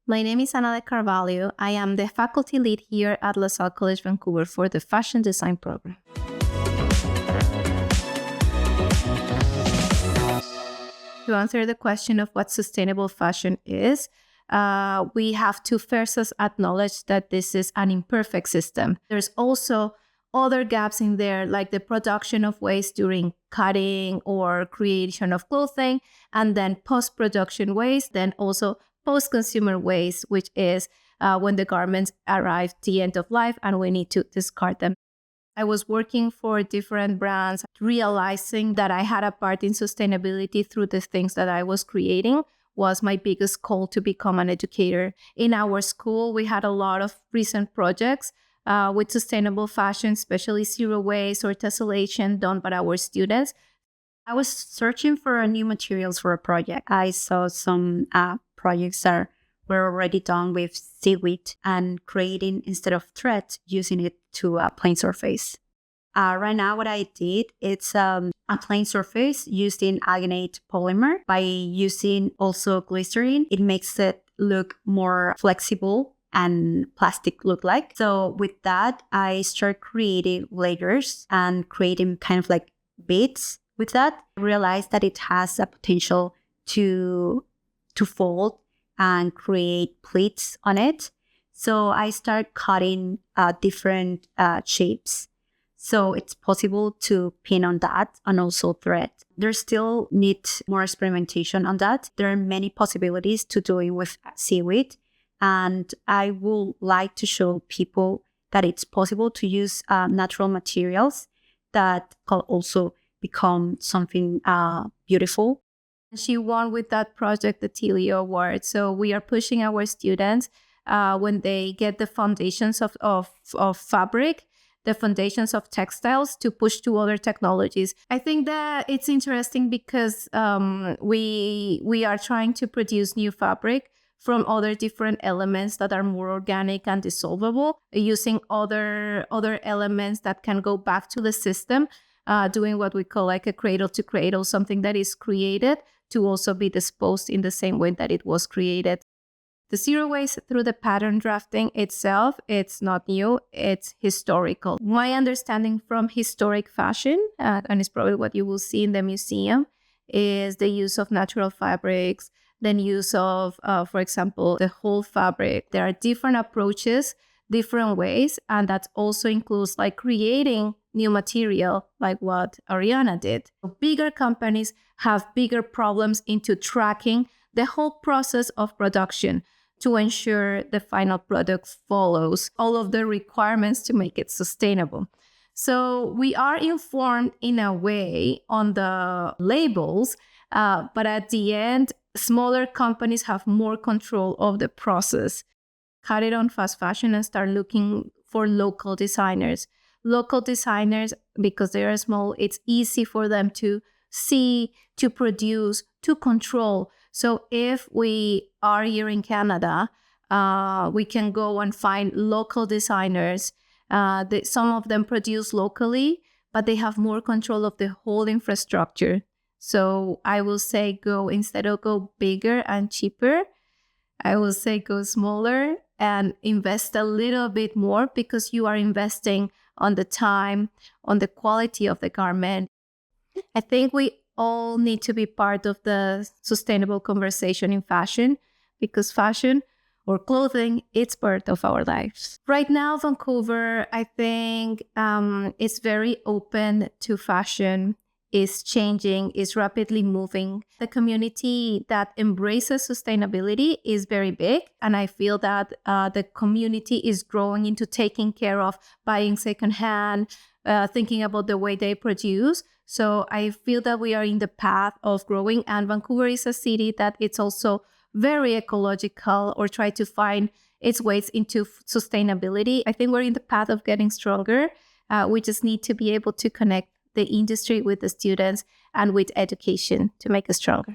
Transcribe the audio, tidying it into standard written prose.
My name is Ana de Carvalho. I am the faculty lead here at LaSalle College, Vancouver for the fashion design program. To answer the question of what sustainable fashion is, we have to first acknowledge that this is an imperfect system. There's also other gaps in there, like the production of waste during cutting or creation of clothing, and then post-production waste, then also post-consumer waste, which is when the garments arrive at the end of life and we need to discard them. I was working for different brands, realizing that I had a part in sustainability through the things that I was creating was my biggest goal to become an educator. In our school, we had a lot of recent projects with sustainable fashion, especially zero waste or tessellation done by our students. I was searching for new materials for a project. I saw some projects that were already done with seaweed and creating, instead of thread, using it to a plain surface. Right now, what I did, it's a plain surface used in alginate polymer. By using also glycerin, it makes it look more flexible and plastic look like. So with that, I start creating layers and creating kind of like beads. With that, I realized that it has a potential to fold and create pleats on it. So I start cutting different shapes. So it's possible to pin on that and also thread. There still needs more experimentation on that. There are many possibilities to doing with seaweed. And I would like to show people that it's possible to use natural materials that can also become something beautiful. She won with that project the Telio Award. So we are pushing our students when they get the foundations of fabric, the foundations of textiles, to push to other technologies. I think that it's interesting because we are trying to produce new fabric from other different elements that are more organic and dissolvable, using other elements that can go back to the system, doing what we call like a cradle to cradle, something that is created to also be disposed in the same way that it was created. The zero waste through the pattern drafting itself, it's not new, it's historical. My understanding from historic fashion, and it's probably what you will see in the museum, is the use of natural fabrics, then use of, for example, the whole fabric. There are different approaches, different ways, and that also includes like creating new material like what Ariana did. Bigger companies have bigger problems into tracking the whole process of production to ensure the final product follows all of the requirements to make it sustainable. So we are informed in a way on the labels, but at the end, smaller companies have more control of the process. Cut it on fast fashion and start looking for local designers. Local designers, because they are small, it's easy for them to see, to produce, to control. So if we are here in Canada, we can go and find local designers. Some of them produce locally, but they have more control of the whole infrastructure. So I will say instead of go bigger and cheaper, I will say go smaller and invest a little bit more, because you are investing on the time, on the quality of the garment. I think we all need to be part of the sustainable conversation in fashion, because fashion or clothing, it's part of our lives. Right now, Vancouver, I think is very open to fashion, is changing, is rapidly moving. The community that embraces sustainability is very big, and I feel that the community is growing into taking care of buying secondhand, thinking about the way they produce. So I feel that we are in the path of growing, and Vancouver is a city that it's also very ecological, or try to find its ways into sustainability. I think we're in the path of getting stronger. We just need to be able to connect the industry with the students and with education to make us stronger.